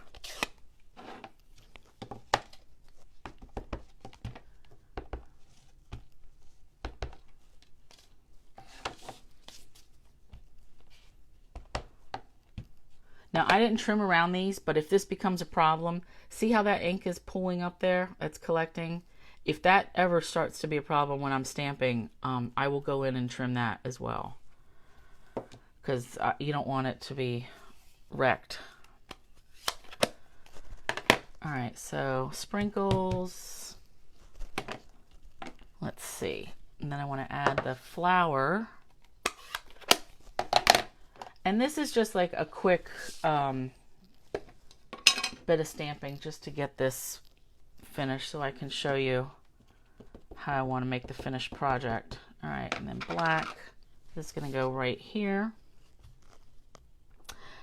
Now, I didn't trim around these, but if this becomes a problem, see how that ink is pooling up there? It's collecting. If that ever starts to be a problem when I'm stamping, I will go in and trim that as well. Because you don't want it to be wrecked. All right, so sprinkles. Let's see. And then I want to add the flower. And this is just like a quick bit of stamping just to get this finished so I can show you how I want to make the finished project. All right, and then black. This is going to go right here.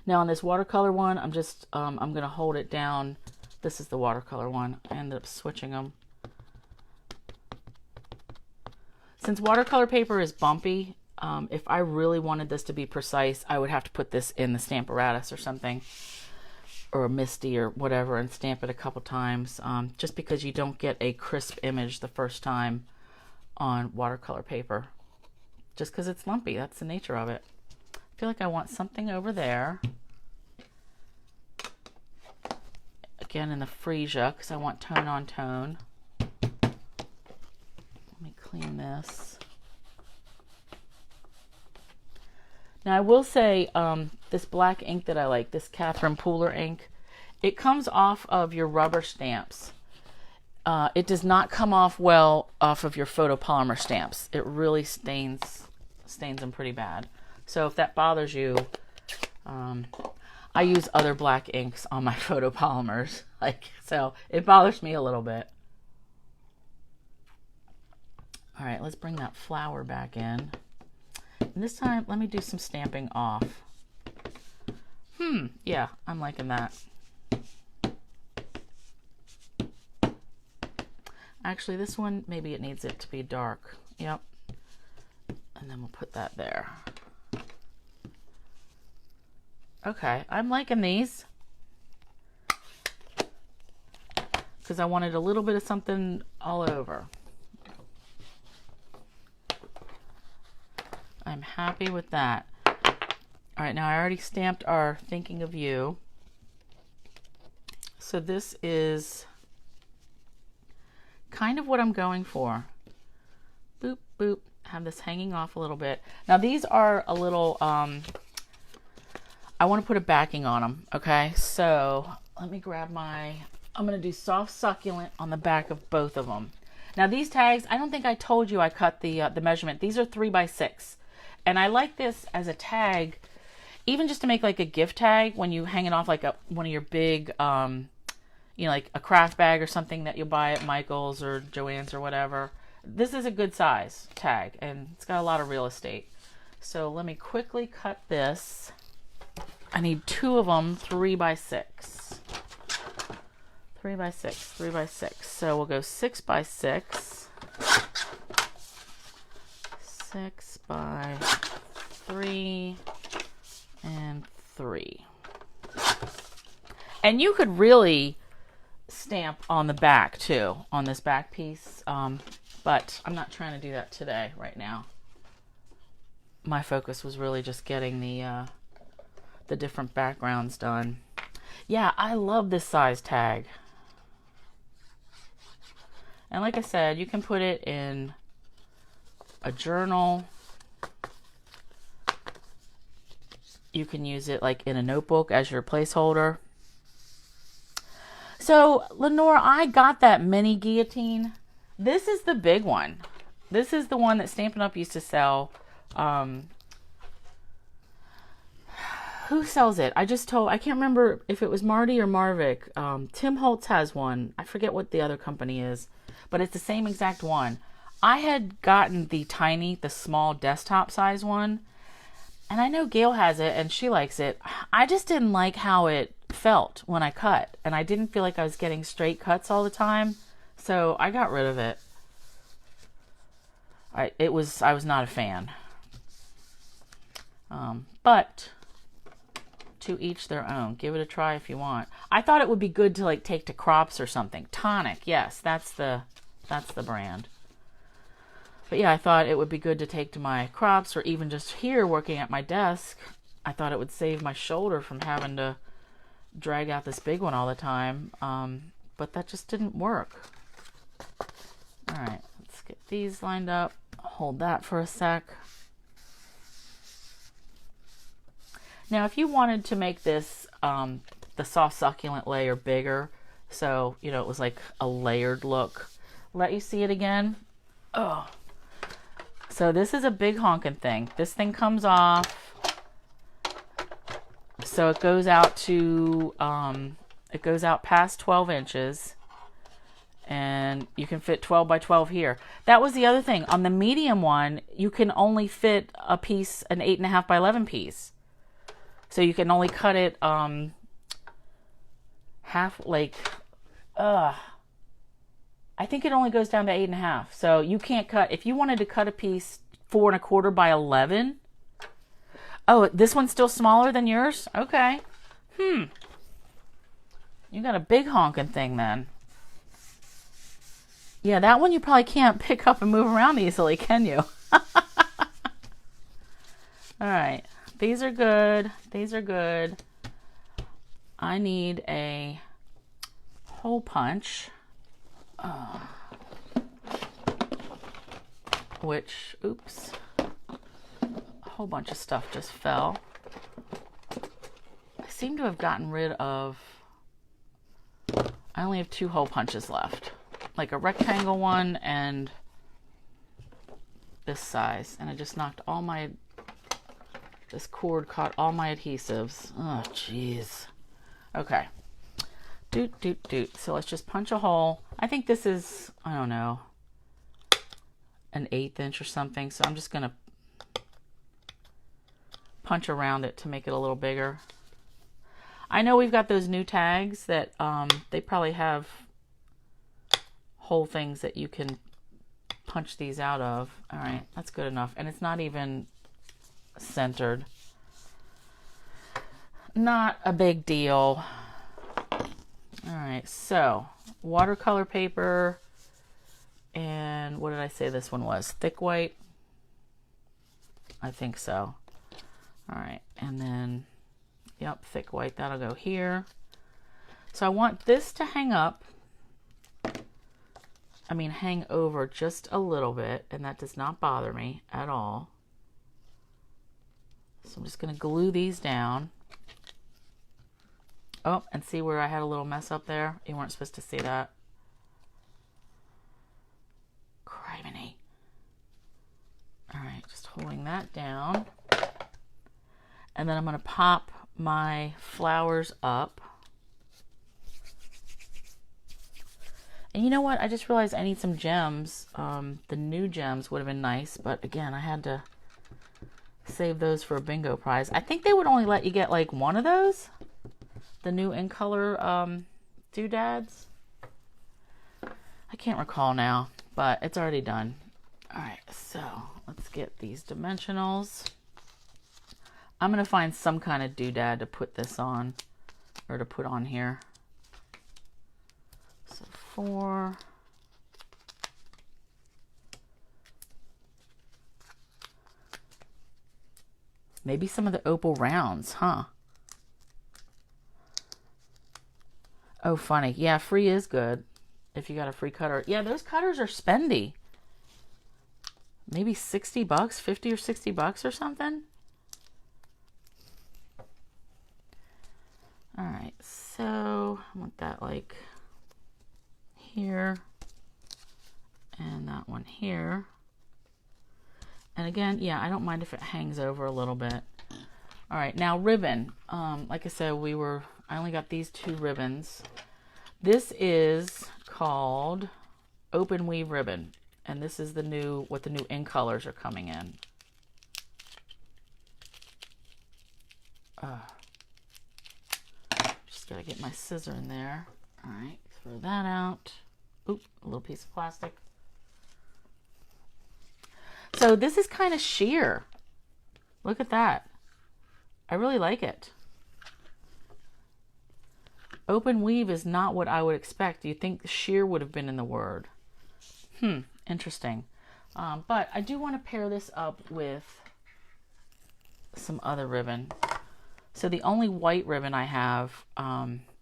Now on this watercolor one, I'm going to hold it down. This is the watercolor one. I ended up switching them. Since watercolor paper is bumpy, if I really wanted this to be precise, I would have to put this in the Stamparatus or something, or a Misty or whatever, and stamp it a couple times, just because you don't get a crisp image the first time on watercolor paper. Just because it's lumpy, that's the nature of it. I feel like I want something over there. Again in the freesia, because I want tone on tone. Let me clean this. Now I will say, this black ink that I like, this Catherine Pooler ink, it comes off of your rubber stamps. It does not come off well off of your photopolymer stamps. It really stains them pretty bad. So if that bothers you, I use other black inks on my photopolymers, so it bothers me a little bit. All right, let's bring that flower back in. And this time, let me do some stamping off. Yeah, I'm liking that. Actually, this one, maybe it needs it to be dark. Yep. And then we'll put that there. Okay, I'm liking these. Because I wanted a little bit of something all over. I'm happy with that. All right, now I already stamped our Thinking of You. So this is kind of what I'm going for. Boop, boop. Have this hanging off a little bit. Now these are a little, I want to put a backing on them, okay? So let me grab I'm going to do soft succulent on the back of both of them. Now these tags, I don't think I told you I cut the measurement. These are 3x6. And I like this as a tag even just to make like a gift tag when you hang it off like one of your big, you know, like a craft bag or something that you'll buy at Michael's or Joann's or whatever. This is a good size tag, and it's got a lot of real estate. So let me quickly cut this. I need 2 of them, 3 by 6. 3 by 6, 3 by 6. So we'll go 6 by 6. 6 by 3 and 3. And you could really stamp on the back too, on this back piece, but I'm not trying to do that today, right now. My focus was really just getting the different backgrounds done. Yeah, I love this size tag. And like I said, you can put it in a journal. You can use it like in a notebook as your placeholder. So, Lenore, I got that mini guillotine. This is the big one. This is the one that Stampin' Up! Used to sell. Who sells it? I can't remember if it was Marty or Marvick. Tim Holtz has one. I forget what the other company is, but it's the same exact one. I had gotten the small desktop size one, and I know Gail has it and she likes it. I just didn't like how it felt when I cut, and I didn't feel like I was getting straight cuts all the time, so I got rid of it. I was not a fan. But to each their own. Give it a try if you want. I thought it would be good to like take to crops or something. Tonic, yes, that's the brand. But yeah, I thought it would be good to take to my crops, or even just here working at my desk. I thought it would save my shoulder from having to drag out this big one all the time. But that just didn't work. All right, let's get these lined up. Hold that for a sec. Now, if you wanted to make this, the soft succulent layer bigger, so, you know, it was like a layered look, let you see it again. Oh, so this is a big honkin' thing. This thing comes off, so it goes out to, it goes out past 12 inches, and you can fit 12 by 12 here. That was the other thing. On the medium one, you can only fit a piece, an 8.5 by 11 piece. So you can only cut it half, like, I think it only goes down to 8.5. So you can't cut, if you wanted to cut a piece 4 1/4 by 11. Oh, this one's still smaller than yours? Okay. You got a big honking thing then. Yeah, that one you probably can't pick up and move around easily, can you? All right. These are good. These are good. I need a hole punch. Which, oops. A whole bunch of stuff just fell. I seem to have gotten rid of... I only have 2 hole punches left. Like a rectangle one and this size. And I just knocked all my... This cord caught all my adhesives. Oh, jeez. Okay. Doot, doot, doot. So let's just punch a hole. I think this is, I don't know, an 1/8 inch or something. So I'm just going to punch around it to make it a little bigger. I know we've got those new tags that they probably have hole things that you can punch these out of. All right, that's good enough. And it's not even centered. Not a big deal. All right, so watercolor paper, and what did I say this one was? Thick white? I think so. All right, and then, yep, thick white, that'll go here. So I want this to hang up, hang over just a little bit, and that does not bother me at all. So I'm just going to glue these down. Oh, and see where I had a little mess up there? You weren't supposed to see that. Criminy. All right, just holding that down. And then I'm going to pop my flowers up. And you know what? I just realized I need some gems. The new gems would have been nice, but again, I had to save those for a bingo prize. I think they would only let you get like one of those. The new in color doodads. I can't recall now, but it's already done. All right, so let's get these dimensionals. I'm going to find some kind of doodad to put this on, or to put on here. So 4. Maybe some of the opal rounds, huh? Oh, funny. Yeah, free is good if you got a free cutter. Yeah, those cutters are spendy. Maybe 60 bucks, 50 or 60 bucks or something. All right, so I want that like here and that one here. And again, yeah, I don't mind if it hangs over a little bit. All right, now ribbon. Like I said, I only got these 2 ribbons. This is called Open Weave Ribbon. And this is what the new in colors are coming in. Just gotta get my scissor in there. All right, throw that out. Oop, a little piece of plastic. So this is kind of sheer. Look at that. I really like it. Open weave is not what I would expect. You'd think sheer would have been in the word. Interesting. But I do want to pair this up with some other ribbon. So the only white ribbon I have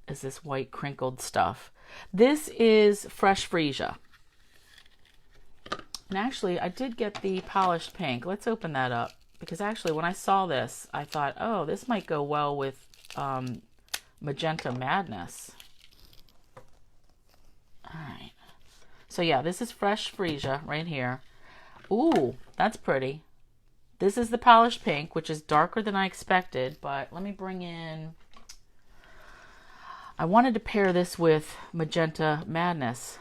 is this white crinkled stuff. This is Fresh Freesia. And actually, I did get the polished pink. Let's open that up. Because actually, when I saw this, I thought, oh, this might go well with Magenta Madness. All right. So yeah, this is Fresh Freesia right here. Ooh, that's pretty. This is the polished pink, which is darker than I expected. But let me bring in... I wanted to pair this with Magenta Madness.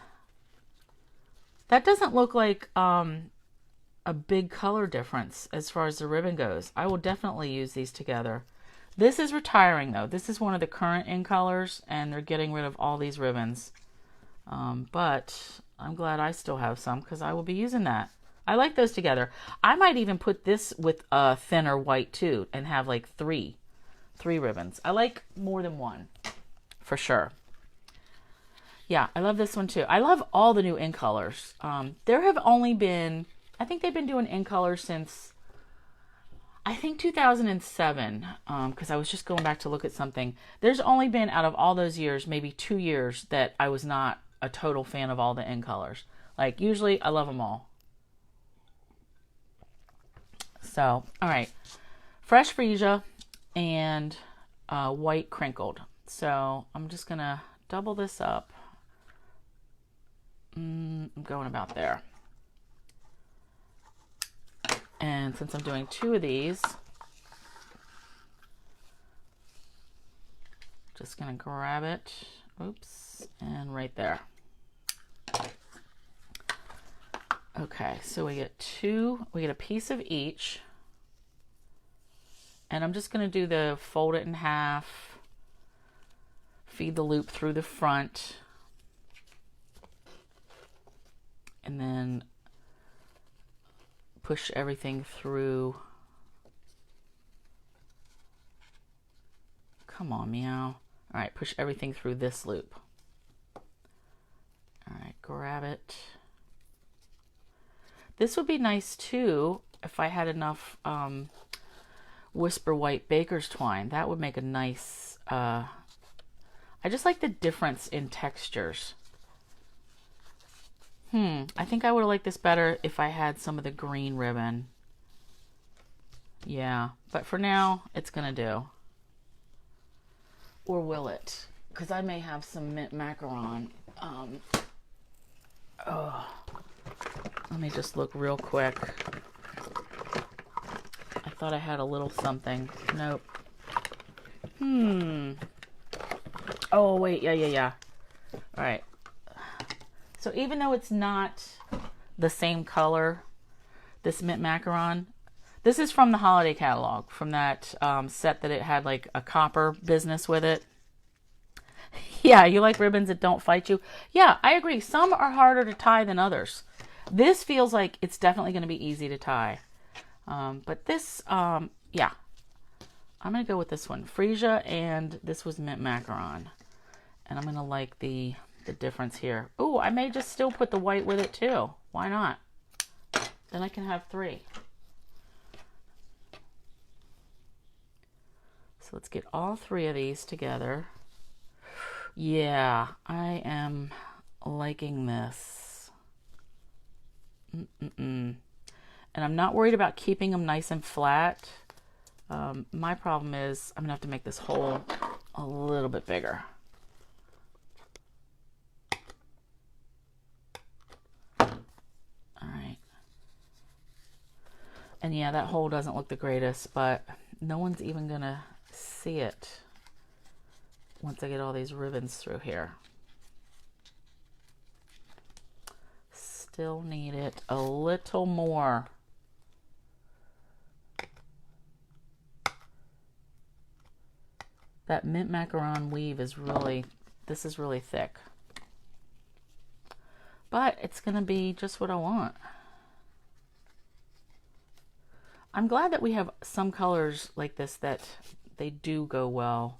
That doesn't look like a big color difference as far as the ribbon goes. I will definitely use these together. This is retiring though. This is one of the current in colors and they're getting rid of all these ribbons. But I'm glad I still have some because I will be using that. I like those together. I might even put this with a thinner white too and have like three ribbons. I like more than one for sure. Yeah, I love this one too. I love all the new in colors. There have only been, I think they've been doing in colors since, I think 2007, because I was just going back to look at something. There's only been, out of all those years, maybe 2 years that I was not a total fan of all the in colors. Like, usually I love them all. So, all right. Fresh Freesia and white crinkled. So, I'm just going to double this up. I'm going about there. And since I'm doing 2 of these, just going to grab it. Oops. And right there. Okay, so we get a piece of each. And I'm just going to do the fold it in half, feed the loop through the front, and then push everything through. Come on, Meow. All right, push everything through this loop. All right, grab it. This would be nice too if I had enough Whisper White Baker's Twine. That would make a nice, I just like the difference in textures. I think I would have liked this better if I had some of the green ribbon. Yeah, but for now, it's gonna do. Or will it? Because I may have some mint macaron. Let me just look real quick. I thought I had a little something. Nope. Oh, wait. Yeah. All right. So even though it's not the same color, this mint macaron, this is from the holiday catalog, from that set that it had like a copper business with it. Yeah, you like ribbons that don't fight you? Yeah, I agree. Some are harder to tie than others. This feels like it's definitely going to be easy to tie. But this, yeah, I'm going to go with this one. Freesia, and this was mint macaron. And I'm going to like the difference here. Oh, I may just still put the white with it too. Why not? Then I can have 3. So let's get all 3 of these together. Yeah, I am liking this. And I'm not worried about keeping them nice and flat. My problem is I'm going to have to make this hole a little bit bigger. Alright. And yeah, that hole doesn't look the greatest, but no one's even going to see it once I get all these ribbons through here. Still need it a little more. That mint macaron weave is really, this is really thick. But it's going to be just what I want. I'm glad that we have some colors like this that they do go well.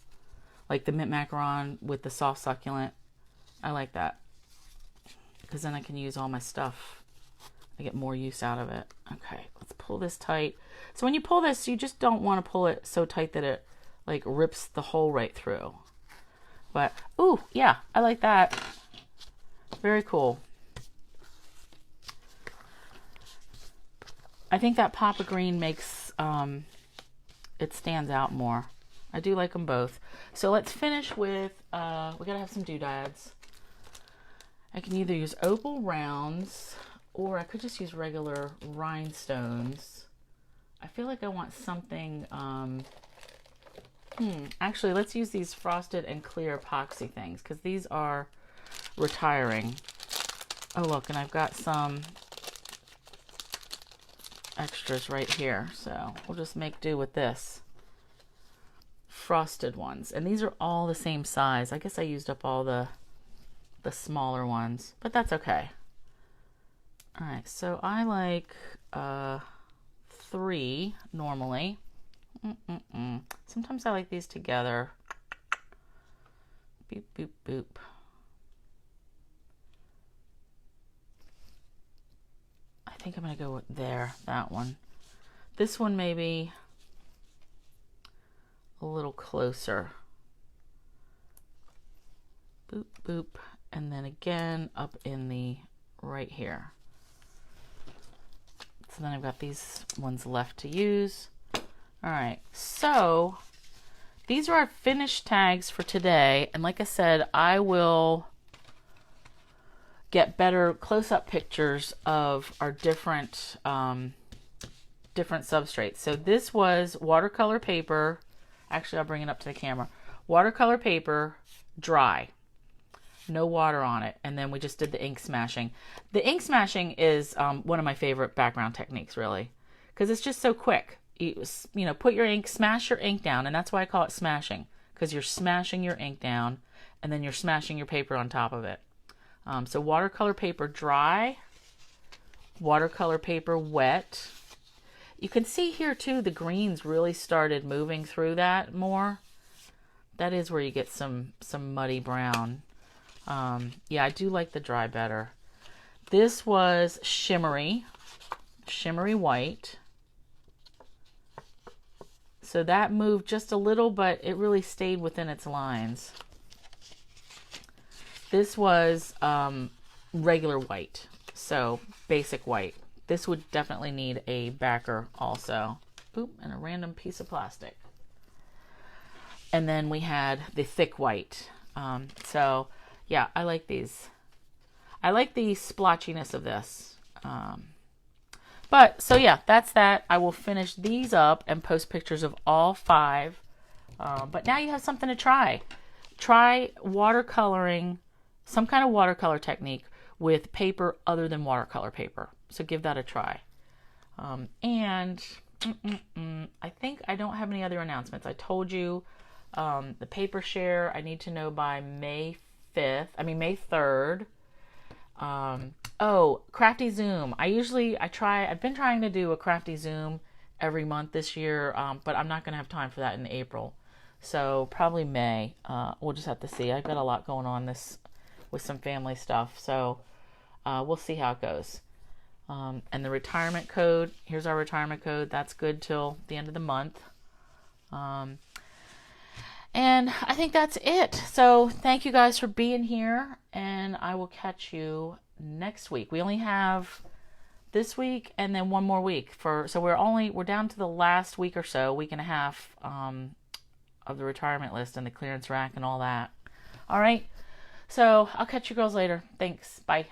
Like the mint macaron with the soft succulent. I like that. Because then I can use all my stuff. I get more use out of it. Okay, let's pull this tight. So when you pull this, you just don't want to pull it so tight that it like rips the hole right through. But, ooh, yeah, I like that. Very cool. I think that pop of green makes it stands out more. I do like them both. So let's finish with, we gotta have some doodads. I can either use opal rounds or I could just use regular rhinestones. I feel like I want something, actually let's use these frosted and clear epoxy things because these are retiring. Oh look, and I've got some extras right here, so we'll just make do with this. Frosted ones, and these are all the same size. I guess I used up all the smaller ones, but that's okay. All right, so I like 3 normally. Sometimes I like these together. Boop, boop, boop. I think I'm going to go with that one. This one maybe a little closer. Boop, boop. And then again up in the right here. So then I've got these ones left to use. All right, so these are our finished tags for today. And like I said, I will get better close-up pictures of our different substrates. So this was watercolor paper. Actually, I'll bring it up to the camera. Watercolor paper, dry. No water on it. And then we just did the ink smashing. The ink smashing is one of my favorite background techniques, really. Because it's just so quick. You know, put your ink, smash your ink down. And that's why I call it smashing. Because you're smashing your ink down. And then you're smashing your paper on top of it. So watercolor paper dry. Watercolor paper wet. You can see here too, the greens really started moving through that more. That is where you get some muddy brown. Yeah, I do like the dry better. This was Shimmery White. So that moved just a little, but it really stayed within its lines. This was regular white, so basic white. This would definitely need a backer also. Oop, and a random piece of plastic. And then we had the thick white. So yeah, I like these. I like the splotchiness of this. But, so yeah, that's that. I will finish these up and post pictures of all 5. But now you have something to try. Try watercoloring, some kind of watercolor technique with paper other than watercolor paper. So give that a try. And I think I don't have any other announcements. I told you the paper share I need to know by May 3rd. Oh, Crafty Zoom. I've been trying to do a Crafty Zoom every month this year, but I'm not going to have time for that in April. So probably May. We'll just have to see. I've got a lot going on with some family stuff. So we'll see how it goes. And the retirement code, here's our retirement code. That's good till the end of the month. And I think that's it. So thank you guys for being here, and I will catch you next week. We only have this week and then one more week so we're down to the last week or so, week and a half of the retirement list and the clearance rack and all that. All right. So I'll catch you girls later. Thanks. Bye.